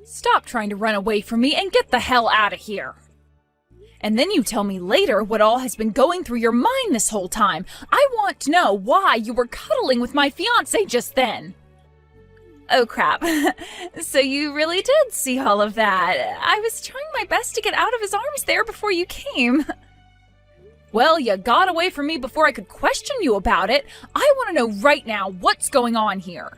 Stop trying to run away from me and get the hell out of here. And then you tell me later what all has been going through your mind this whole time. I want to know why you were cuddling with my fiancé just then. Oh crap. So you really did see all of that. I was trying my best to get out of his arms there before you came. Well, you got away from me before I could question you about it. I want to know right now what's going on here.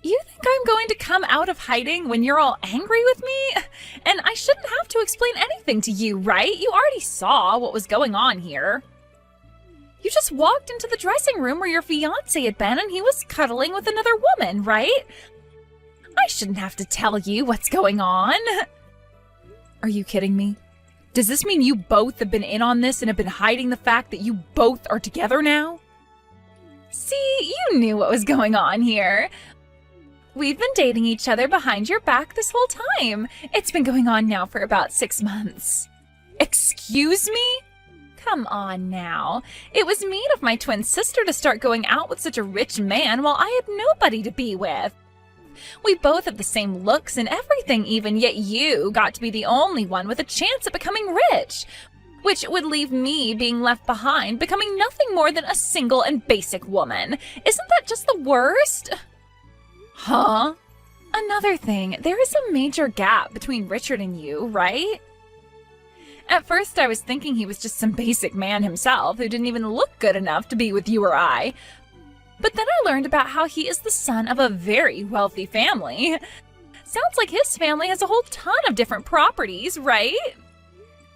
You think I'm going to come out of hiding when you're all angry with me? And I shouldn't have to explain anything to you, right? You already saw what was going on here. You just walked into the dressing room where your fiancé had been and he was cuddling with another woman, right? I shouldn't have to tell you what's going on. Are you kidding me? Does this mean you both have been in on this and have been hiding the fact that you both are together now? See, you knew what was going on here. We've been dating each other behind your back this whole time. It's been going on now for about 6 months. Excuse me? Come on now. It was mean of my twin sister to start going out with such a rich man while I had nobody to be with. We both have the same looks and everything even, yet you got to be the only one with a chance at becoming rich, which would leave me being left behind, becoming nothing more than a single and basic woman. Isn't that just the worst? Huh? Another thing, there is a major gap between Richard and you, right? At first I was thinking he was just some basic man himself who didn't even look good enough to be with you or I. But then I learned about how he is the son of a very wealthy family. Sounds like his family has a whole ton of different properties, right?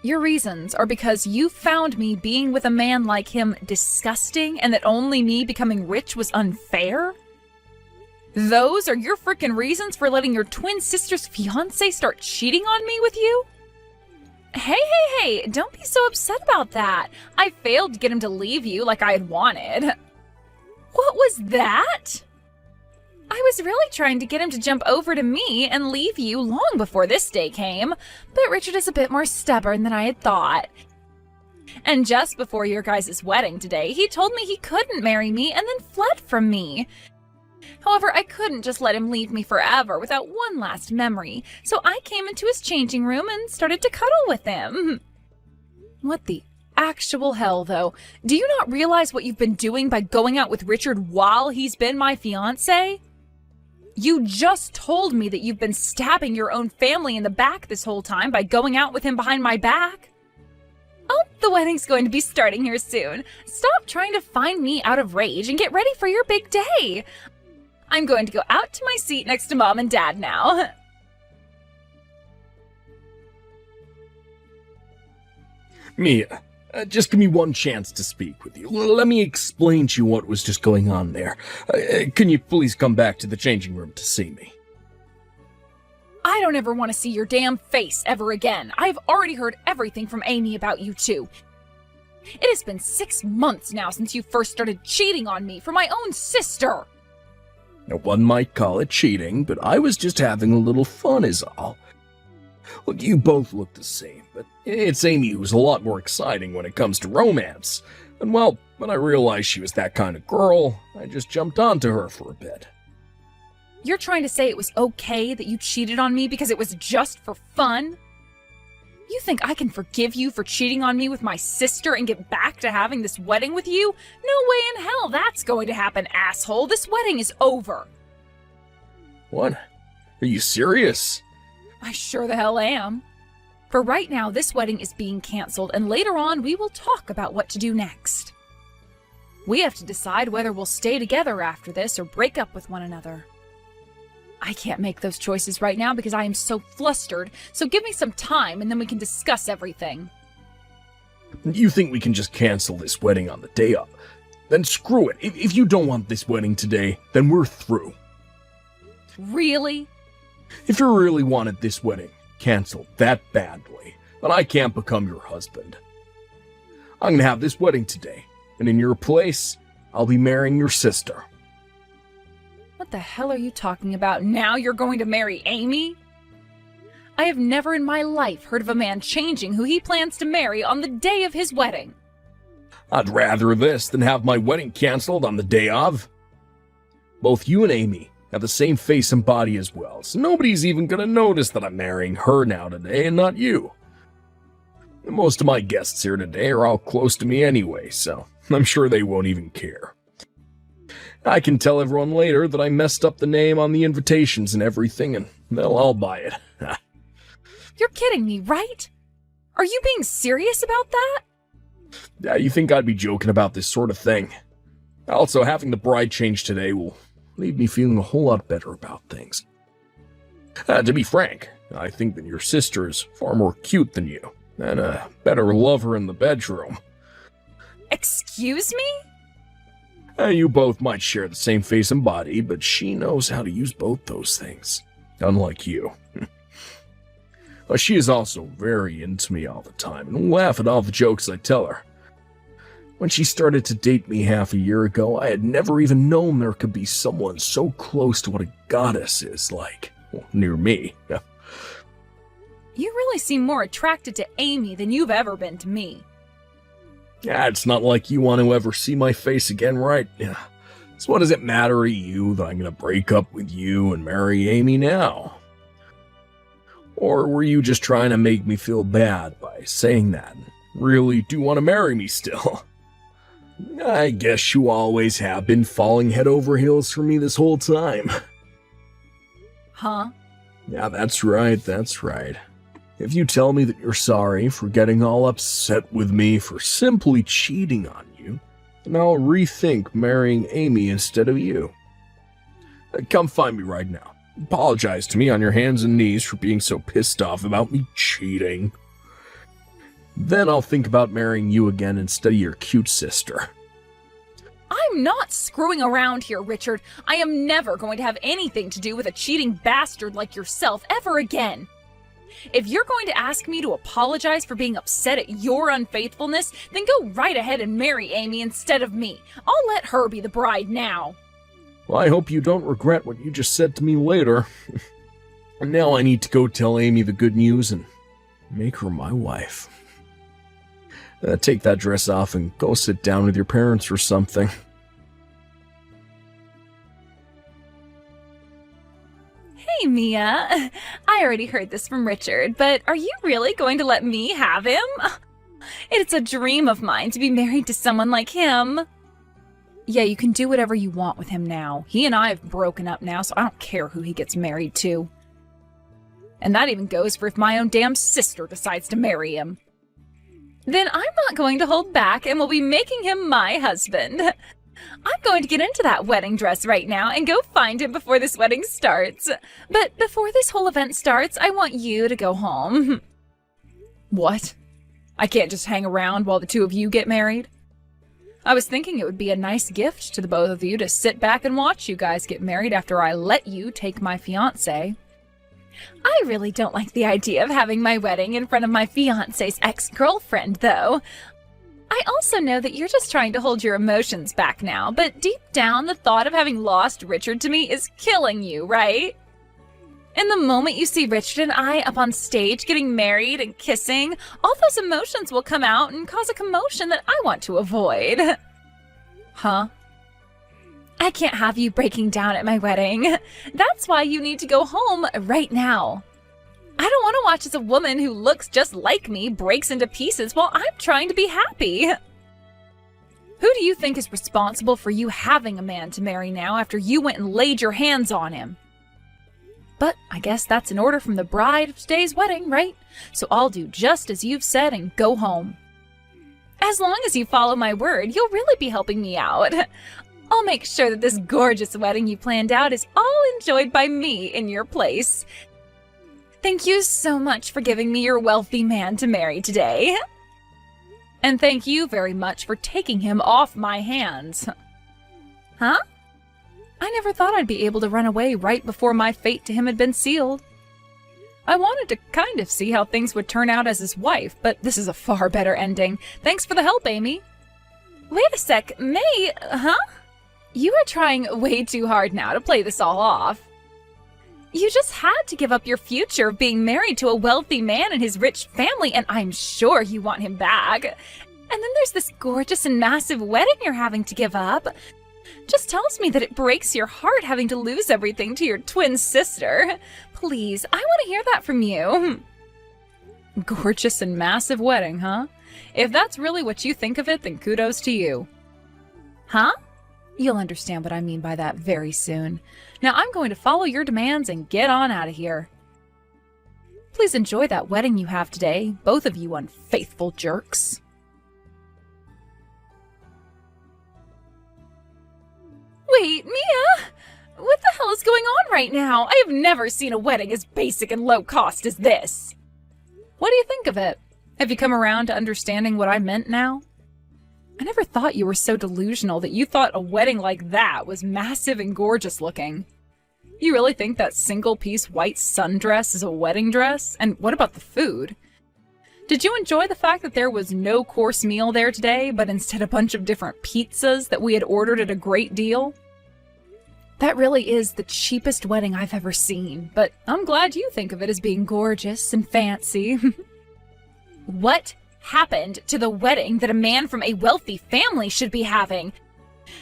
Your reasons are because you found me being with a man like him disgusting and that only me becoming rich was unfair? Those are your frickin' reasons for letting your twin sister's fiancé start cheating on me with you? Hey, don't be so upset about that. I failed to get him to leave you like I had wanted. What was that? I was really trying to get him to jump over to me and leave you long before this day came, but Richard is a bit more stubborn than I had thought. And just before your guys' wedding today, he told me he couldn't marry me and then fled from me. However, I couldn't just let him leave me forever without one last memory, so I came into his changing room and started to cuddle with him. What the actual hell, though? Do you not realize what you've been doing by going out with Richard while he's been my fiancé? You just told me that you've been stabbing your own family in the back this whole time by going out with him behind my back. Oh, the wedding's going to be starting here soon. Stop trying to find me out of rage and get ready for your big day. I'm going to go out to my seat next to Mom and Dad now. Mia, just give me one chance to speak with you. Let me explain to you what was just going on there. Can you please come back to the changing room to see me? I don't ever want to see your damn face ever again. I've already heard everything from Amy about you two. It has been 6 months now since you first started cheating on me for my own sister. Now, one might call it cheating, but I was just having a little fun is all. Look, you both look the same, but it's Amy who's a lot more exciting when it comes to romance. And well, when I realized she was that kind of girl, I just jumped onto her for a bit. You're trying to say it was okay that you cheated on me because it was just for fun? You think I can forgive you for cheating on me with my sister and get back to having this wedding with you? No way in hell that's going to happen, asshole. This wedding is over. What? Are you serious? I sure the hell am. For right now, this wedding is being canceled, and later on we will talk about what to do next. We have to decide whether we'll stay together after this or break up with one another. I can't make those choices right now because I am so flustered, so give me some time and then we can discuss everything. You think we can just cancel this wedding on the day of? Then screw it. If you don't want this wedding today, then we're through. Really? If you really wanted this wedding canceled that badly, then I can't become your husband. I'm gonna have this wedding today, and in your place, I'll be marrying your sister. What the hell are you talking about? Now you're going to marry Amy? I have never in my life heard of a man changing who he plans to marry on the day of his wedding. I'd rather this than have my wedding canceled on the day of. Both you and Amy Have the same face and body as well, so nobody's even gonna notice that I'm marrying her now today and not you. Most of my guests here today are all close to me anyway, so I'm sure they won't even care. I can tell everyone later that I messed up the name on the invitations and everything, and they'll all buy it. You're kidding me, right? Are you being serious about that? Yeah, you think I'd be joking about this sort of thing? Also, having the bride change today will leave me feeling a whole lot better about things. To be frank, I think that your sister is far more cute than you, and a better lover in the bedroom. Excuse me? You both might share the same face and body, but she knows how to use both those things, unlike you. She is also very into me all the time, and will laugh at all the jokes I tell her. When she started to date me half a year ago, I had never even known there could be someone so close to what a goddess is like. Well, near me. You really seem more attracted to Amy than you've ever been to me. Yeah, it's not like you want to ever see my face again, right? Yeah. So what does it matter to you that I'm going to break up with you and marry Amy now? Or were you just trying to make me feel bad by saying that? Really do want to marry me still? I guess you always have been falling head over heels for me this whole time. Huh? Yeah, that's right. If you tell me that you're sorry for getting all upset with me for simply cheating on you, then I'll rethink marrying Amy instead of you. Come find me right now. Apologize to me on your hands and knees for being so pissed off about me cheating. Then I'll think about marrying you again instead of your cute sister. I'm not screwing around here, Richard. I am never going to have anything to do with a cheating bastard like yourself ever again. If you're going to ask me to apologize for being upset at your unfaithfulness, then go right ahead and marry Amy instead of me. I'll let her be the bride now. Well, I hope you don't regret what you just said to me later. Now I need to go tell Amy the good news and make her my wife. Take that dress off and go sit down with your parents or something. Hey, Mia. I already heard this from Richard, but are you really going to let me have him? It's a dream of mine to be married to someone like him. Yeah, you can do whatever you want with him now. He and I have broken up now, so I don't care who he gets married to. And that even goes for if my own damn sister decides to marry him. Then I'm not going to hold back and will be making him my husband. I'm going to get into that wedding dress right now and go find him before this wedding starts. But before this whole event starts, I want you to go home. What? I can't just hang around while the two of you get married? I was thinking it would be a nice gift to the both of you to sit back and watch you guys get married after I let you take my fiancé. I really don't like the idea of having my wedding in front of my fiancé's ex-girlfriend, though. I also know that you're just trying to hold your emotions back now, but deep down, the thought of having lost Richard to me is killing you, right? And the moment you see Richard and I up on stage getting married and kissing, all those emotions will come out and cause a commotion that I want to avoid. Huh? I can't have you breaking down at my wedding. That's why you need to go home right now. I don't want to watch as a woman who looks just like me breaks into pieces while I'm trying to be happy. Who do you think is responsible for you having a man to marry now after you went and laid your hands on him? But I guess that's an order from the bride of today's wedding, right? So I'll do just as you've said and go home. As long as you follow my word, you'll really be helping me out. I'll make sure that this gorgeous wedding you planned out is all enjoyed by me in your place. Thank you so much for giving me your wealthy man to marry today. And thank you very much for taking him off my hands. Huh? I never thought I'd be able to run away right before my fate to him had been sealed. I wanted to kind of see how things would turn out as his wife, but this is a far better ending. Thanks for the help, Amy. Wait a sec, May, huh? You are trying way too hard now to play this all off. You just had to give up your future of being married to a wealthy man and his rich family, and I'm sure you want him back. And then there's this gorgeous and massive wedding you're having to give up. Just tells me that it breaks your heart having to lose everything to your twin sister. Please, I want to hear that from you. Gorgeous and massive wedding, huh? If that's really what you think of it, then kudos to you. Huh? You'll understand what I mean by that very soon. Now I'm going to follow your demands and get on out of here. Please enjoy that wedding you have today, both of you unfaithful jerks. Wait, Mia! What the hell is going on right now? I have never seen a wedding as basic and low cost as this. What do you think of it? Have you come around to understanding what I meant now? I never thought you were so delusional that you thought a wedding like that was massive and gorgeous looking. You really think that single-piece white sundress is a wedding dress? And what about the food? Did you enjoy the fact that there was no course meal there today, but instead a bunch of different pizzas that we had ordered at a great deal? That really is the cheapest wedding I've ever seen, but I'm glad you think of it as being gorgeous and fancy. What happened to the wedding that a man from a wealthy family should be having?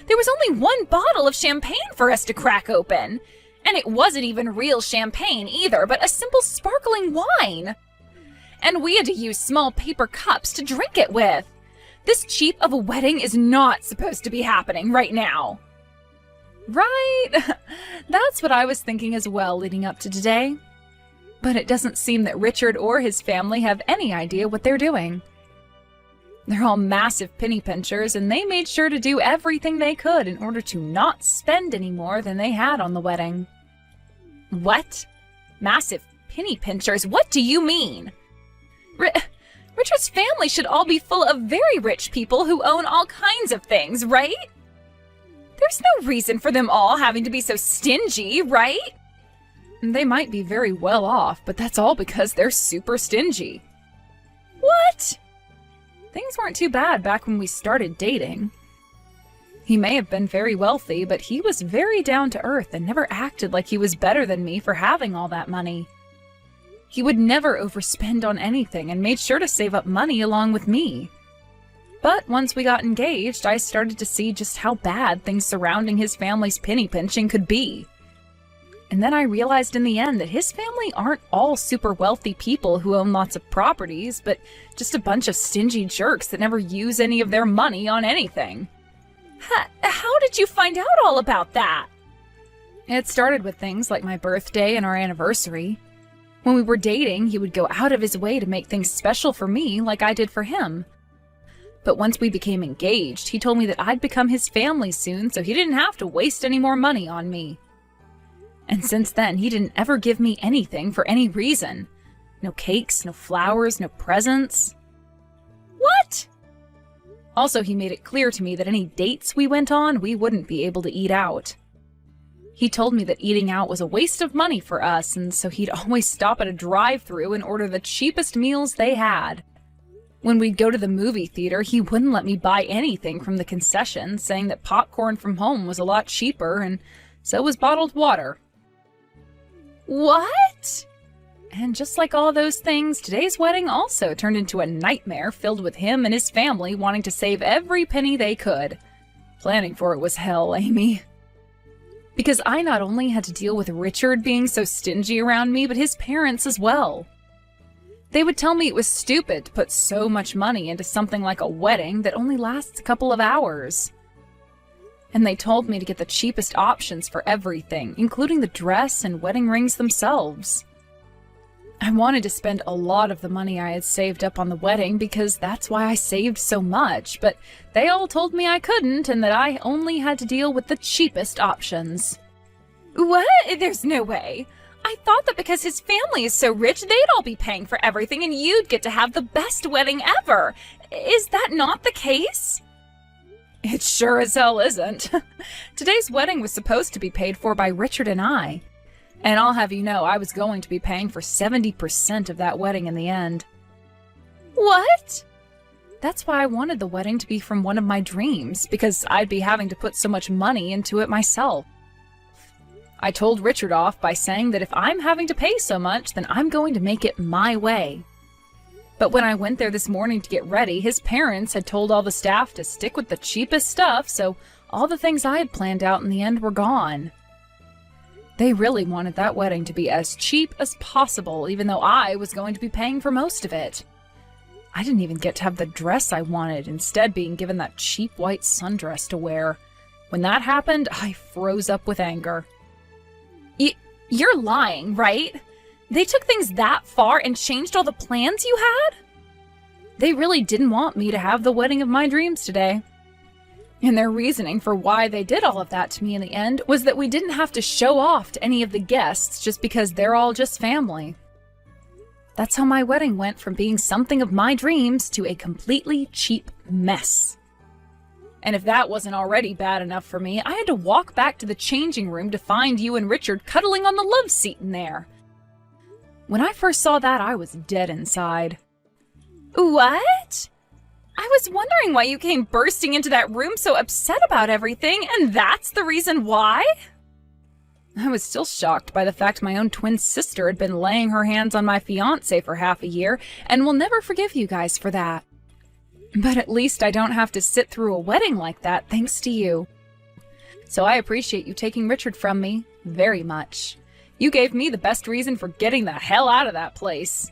There was only one bottle of champagne for us to crack open. And it wasn't even real champagne either, but a simple sparkling wine. And we had to use small paper cups to drink it with. This cheap of a wedding is not supposed to be happening right now. Right? That's what I was thinking as well leading up to today. But it doesn't seem that Richard or his family have any idea what they're doing. They're all massive penny pinchers, and they made sure to do everything they could in order to not spend any more than they had on the wedding. What? Massive penny pinchers? What do you mean? Richard's family should all be full of very rich people who own all kinds of things, right? There's no reason for them all having to be so stingy, right? They might be very well off, but that's all because they're super stingy. What? Things weren't too bad back when we started dating. He may have been very wealthy, but he was very down to earth and never acted like he was better than me for having all that money. He would never overspend on anything and made sure to save up money along with me. But once we got engaged, I started to see just how bad things surrounding his family's penny pinching could be. And then I realized in the end that his family aren't all super wealthy people who own lots of properties, but just a bunch of stingy jerks that never use any of their money on anything. How did you find out all about that? It started with things like my birthday and our anniversary. When we were dating, he would go out of his way to make things special for me like I did for him. But once we became engaged, he told me that I'd become his family soon, so he didn't have to waste any more money on me. And since then, he didn't ever give me anything for any reason. No cakes, no flowers, no presents. What? Also, he made it clear to me that any dates we went on, we wouldn't be able to eat out. He told me that eating out was a waste of money for us, and so he'd always stop at a drive-thru and order the cheapest meals they had. When we'd go to the movie theater, he wouldn't let me buy anything from the concession, saying that popcorn from home was a lot cheaper, and so was bottled water. What? And just like all those things, today's wedding also turned into a nightmare filled with him and his family wanting to save every penny they could. Planning for it was hell, Amy. Because I not only had to deal with Richard being so stingy around me, but his parents as well. They would tell me it was stupid to put so much money into something like a wedding that only lasts a couple of hours. And they told me to get the cheapest options for everything, including the dress and wedding rings themselves. I wanted to spend a lot of the money I had saved up on the wedding because that's why I saved so much, but they all told me I couldn't and that I only had to deal with the cheapest options. What? There's no way. I thought that because his family is so rich, they'd all be paying for everything and you'd get to have the best wedding ever. Is that not the case? It sure as hell isn't. Today's wedding was supposed to be paid for by Richard and I. And I'll have you know, I was going to be paying for 70% of that wedding in the end. What? That's why I wanted the wedding to be from one of my dreams, because I'd be having to put so much money into it myself. I told Richard off by saying that if I'm having to pay so much, then I'm going to make it my way. But when I went there this morning to get ready, his parents had told all the staff to stick with the cheapest stuff, so All the things I had planned out in the end were gone. They really wanted that wedding to be as cheap as possible, even though I was going to be paying for most of it. I didn't even get to have the dress I wanted, instead being given that cheap white sundress to wear. When that happened, I froze up with anger. You're lying, right? They took things that far and changed all the plans you had? They really didn't want me to have the wedding of my dreams today. And their reasoning for why they did all of that to me in the end was that we didn't have to show off to any of the guests just because they're all just family. That's how my wedding went from being something of my dreams to a completely cheap mess. And if that wasn't already bad enough for me, I had to walk back to the changing room to find you and Richard cuddling on the love seat in there. When I first saw that, I was dead inside. What? I was wondering why you came bursting into that room so upset about everything, and that's the reason why? I was still shocked by the fact my own twin sister had been laying her hands on my fiancé for half a year, and will never forgive you guys for that. But at least I don't have to sit through a wedding like that thanks to you. So I appreciate you taking Richard from me very much. You gave me the best reason for getting the hell out of that place.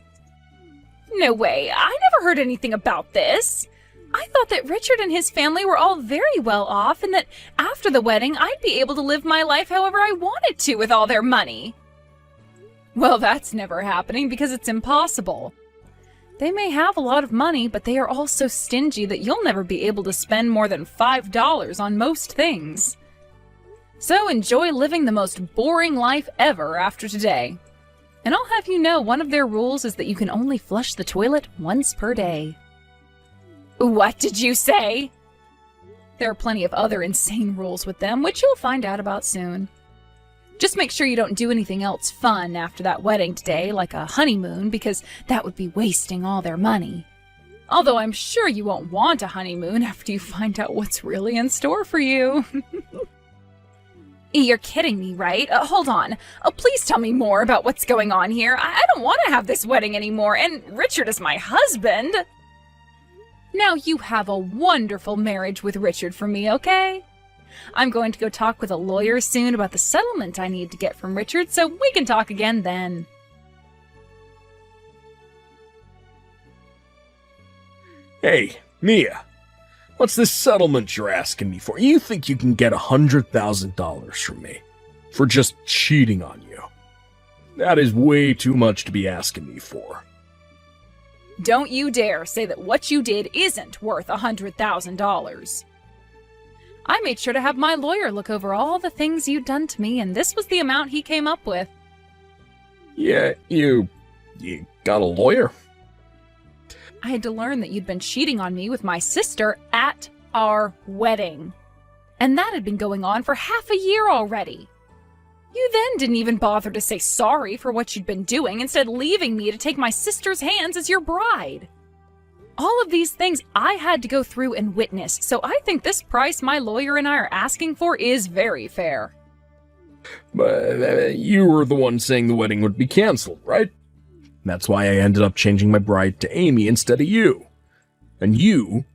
No way, I never heard anything about this. I thought that Richard and his family were all very well off and that after the wedding I'd be able to live my life however I wanted to with all their money. Well, that's never happening because it's impossible. They may have a lot of money, but they are all so stingy that you'll never be able to spend more than $5 on most things. So enjoy living the most boring life ever after today. And I'll have you know one of their rules is that you can only flush the toilet once per day. What did you say? There are plenty of other insane rules with them, which you'll find out about soon. Just make sure you don't do anything else fun after that wedding today, like a honeymoon, because that would be wasting all their money. Although I'm sure you won't want a honeymoon after you find out what's really in store for you. You're kidding me, right? Hold on. Please tell me more about what's going on here. I don't want to have this wedding anymore, and Richard is my husband. Now you have a wonderful marriage with Richard for me, okay? I'm going to go talk with a lawyer soon about the settlement I need to get from Richard, so we can talk again then. Hey, Mia. What's this settlement you're asking me for? You think you can get $100,000 from me for just cheating on you? That is way too much to be asking me for. Don't you dare say that what you did isn't worth $100,000. I made sure to have my lawyer look over all the things you'd done to me, and this was the amount he came up with. Yeah, you got a lawyer? I had to learn that you'd been cheating on me with my sister at our wedding. And that had been going on for half a year already. You then didn't even bother to say sorry for what you'd been doing, instead leaving me to take my sister's hands as your bride. All of these things I had to go through and witness, so I think this price my lawyer and I are asking for is very fair. But you were the one saying the wedding would be canceled, right? That's why I ended up changing my bride to Amy instead of you. And you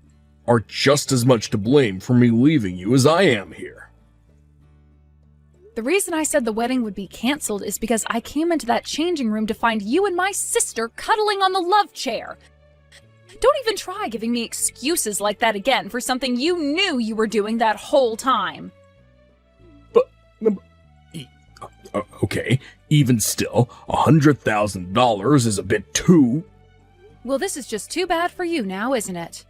are just as much to blame for me leaving you as I am here. The reason I said the wedding would be canceled is because I came into that changing room to find you and my sister cuddling on the love chair. Don't even try giving me excuses like that again for something you knew you were doing that whole time. But okay, even still, $100,000 is a bit too... Well, this is just too bad for you now, isn't it?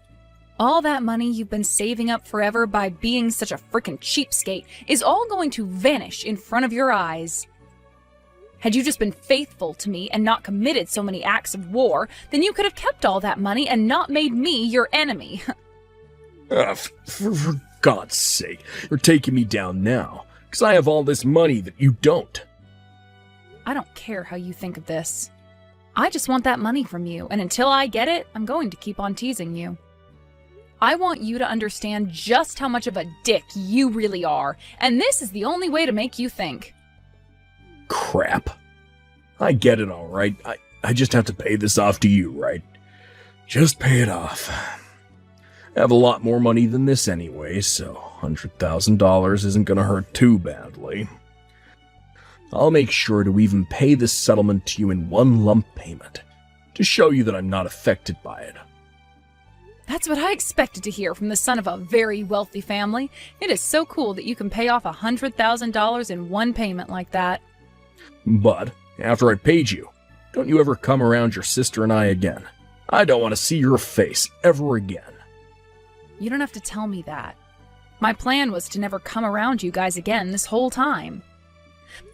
All that money you've been saving up forever by being such a frickin' cheapskate is all going to vanish in front of your eyes. Had you just been faithful to me and not committed so many acts of war, then you could have kept all that money and not made me your enemy. For God's sake, you're taking me down now, because I have all this money that you don't. I don't care how you think of this. I just want that money from you, and until I get it, I'm going to keep on teasing you. I want you to understand just how much of a dick you really are, and this is the only way to make you think. Crap. I get it all right. I just have to pay this off to you, right? Just pay it off. I have a lot more money than this anyway, so $100,000 isn't gonna hurt too badly. I'll make sure to even pay this settlement to you in one lump payment, to show you that I'm not affected by it. That's what I expected to hear from the son of a very wealthy family. It is so cool that you can pay off $100,000 in one payment like that. But, after I paid you, don't you ever come around your sister and I again. I don't want to see your face ever again. You don't have to tell me that. My plan was to never come around you guys again this whole time.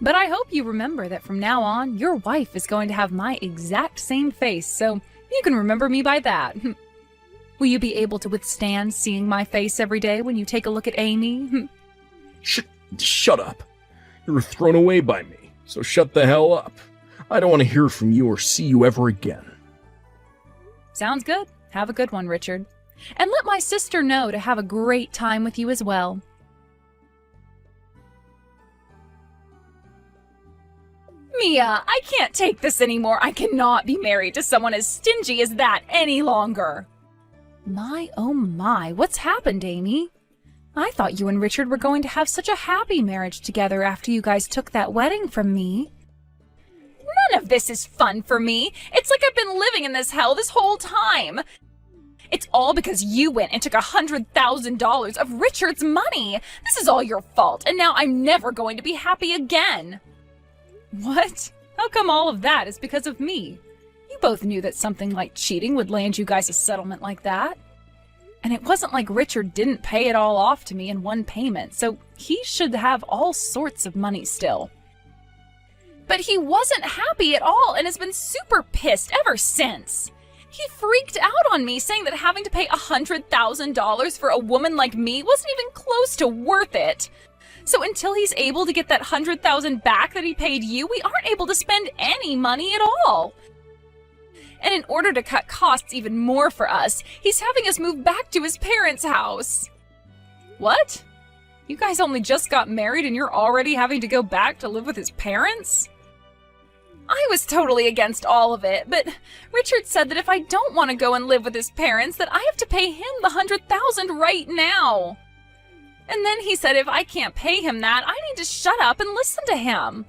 But I hope you remember that from now on, your wife is going to have my exact same face, so you can remember me by that. Will you be able to withstand seeing my face every day when you take a look at Amy? Shut up. You were thrown away by me, so shut the hell up. I don't want to hear from you or see you ever again. Sounds good. Have a good one, Richard. And let my sister know to have a great time with you as well. Mia, I can't take this anymore. I cannot be married to someone as stingy as that any longer. My, oh my, what's happened, Amy? I thought you and Richard were going to have such a happy marriage together after you guys took that wedding from me. None of this is fun for me. It's like I've been living in this hell this whole time. It's all because you went and took $100,000 of Richard's money. This is all your fault, and now I'm never going to be happy again. What? How come all of that is because of me? You both knew that something like cheating would land you guys a settlement like that. And it wasn't like Richard didn't pay it all off to me in one payment, so he should have all sorts of money still. But he wasn't happy at all and has been super pissed ever since. He freaked out on me, saying that having to pay $100,000 for a woman like me wasn't even close to worth it. So until he's able to get that $100,000 back that he paid you, we aren't able to spend any money at all. And in order to cut costs even more for us, he's having us move back to his parents' house. What? You guys only just got married and you're already having to go back to live with his parents? I was totally against all of it, but Richard said that if I don't want to go and live with his parents, that I have to pay him the $100,000 right now. And then he said if I can't pay him that, I need to shut up and listen to him.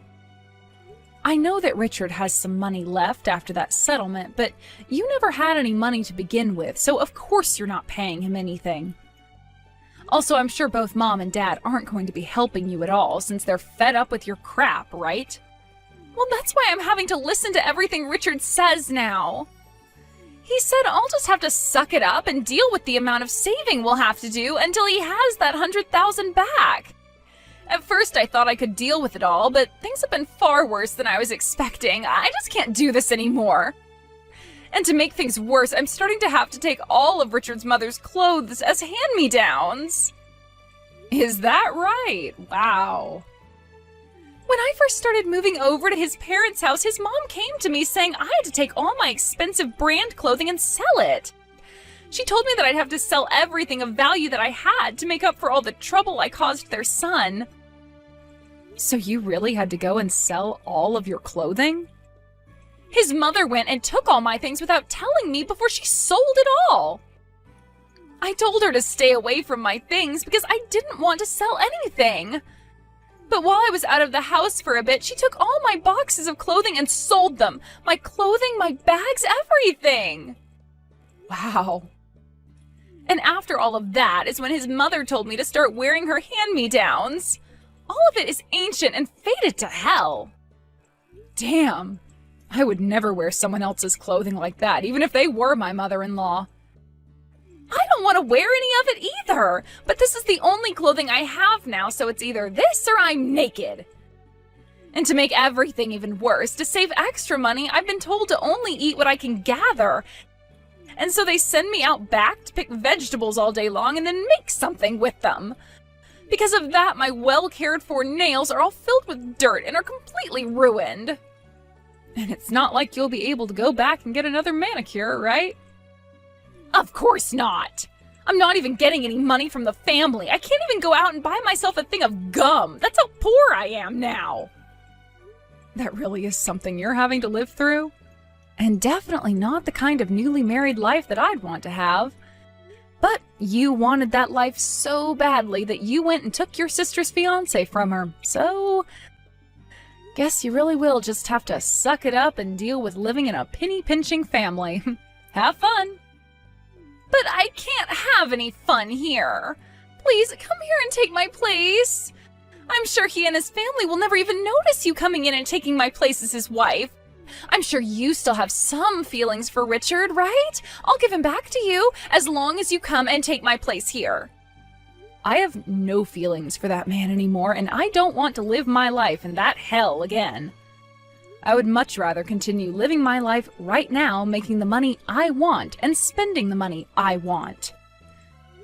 I know that Richard has some money left after that settlement, but you never had any money to begin with, so of course you're not paying him anything. Also, I'm sure both Mom and Dad aren't going to be helping you at all since they're fed up with your crap, right? Well, that's why I'm having to listen to everything Richard says now. He said I'll just have to suck it up and deal with the amount of saving we'll have to do until he has that $100,000 back. At first, I thought I could deal with it all, but things have been far worse than I was expecting. I just can't do this anymore. And to make things worse, I'm starting to have to take all of Richard's mother's clothes as hand-me-downs. Is that right? Wow. When I first started moving over to his parents' house, his mom came to me saying I had to take all my expensive brand clothing and sell it. She told me that I'd have to sell everything of value that I had to make up for all the trouble I caused their son. So you really had to go and sell all of your clothing? His mother went and took all my things without telling me before she sold it all. I told her to stay away from my things because I didn't want to sell anything. But while I was out of the house for a bit, she took all my boxes of clothing and sold them. My clothing, my bags, everything. Wow. And after all of that is when his mother told me to start wearing her hand-me-downs. All of it is ancient and faded to hell. Damn. I would never wear someone else's clothing like that, even if they were my mother-in-law. I don't want to wear any of it either, but this is the only clothing I have now, so it's either this or I'm naked. And to make everything even worse, to save extra money, I've been told to only eat what I can gather. And so they send me out back to pick vegetables all day long and then make something with them. Because of that, my well-cared-for nails are all filled with dirt and are completely ruined. And it's not like you'll be able to go back and get another manicure, right? Of course not! I'm not even getting any money from the family. I can't even go out and buy myself a thing of gum. That's how poor I am now. That really is something you're having to live through? And definitely not the kind of newly married life that I'd want to have. But you wanted that life so badly that you went and took your sister's fiancé from her. So, guess you really will just have to suck it up and deal with living in a penny-pinching family. Have fun. But I can't have any fun here. Please, come here and take my place. I'm sure he and his family will never even notice you coming in and taking my place as his wife. I'm sure you still have some feelings for Richard, right? I'll give him back to you as long as you come and take my place here. I have no feelings for that man anymore, and I don't want to live my life in that hell again. I would much rather continue living my life right now, making the money I want and spending the money I want.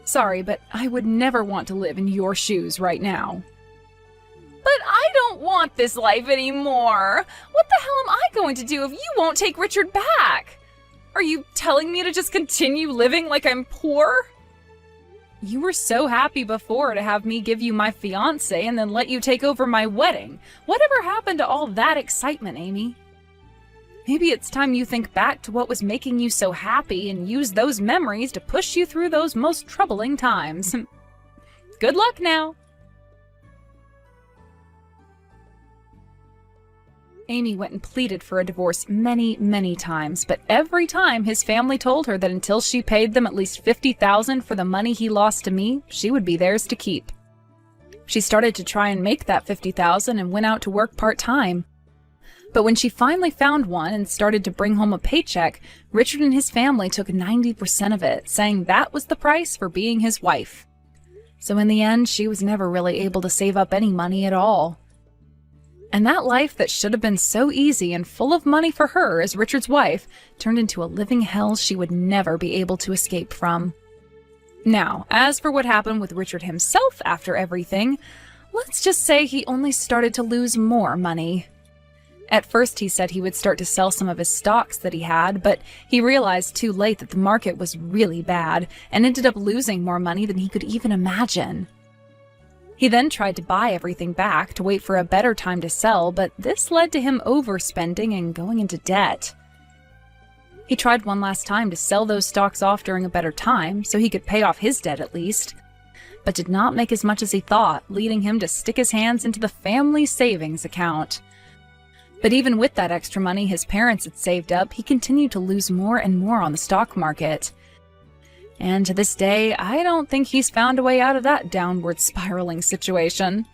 Sorry, but I would never want to live in your shoes right now. But I don't want this life anymore. What the hell am I going to do if you won't take Richard back? Are you telling me to just continue living like I'm poor? You were so happy before to have me give you my fiancé and then let you take over my wedding. Whatever happened to all that excitement, Amy? Maybe it's time you think back to what was making you so happy and use those memories to push you through those most troubling times. Good luck now. Amy went and pleaded for a divorce many, many times, but every time his family told her that until she paid them at least $50,000 for the money he lost to me, she would be theirs to keep. She started to try and make that $50,000 and went out to work part-time. But when she finally found one and started to bring home a paycheck, Richard and his family took 90% of it, saying that was the price for being his wife. So in the end, she was never really able to save up any money at all. And that life that should have been so easy and full of money for her as Richard's wife turned into a living hell she would never be able to escape from. Now, as for what happened with Richard himself after everything, let's just say he only started to lose more money. At first he said he would start to sell some of his stocks that he had, but he realized too late that the market was really bad and ended up losing more money than he could even imagine. He then tried to buy everything back to wait for a better time to sell, but this led to him overspending and going into debt. He tried one last time to sell those stocks off during a better time, so he could pay off his debt at least, but did not make as much as he thought, leading him to stick his hands into the family savings account. But even with that extra money his parents had saved up, he continued to lose more and more on the stock market. And to this day, I don't think he's found a way out of that downward spiraling situation.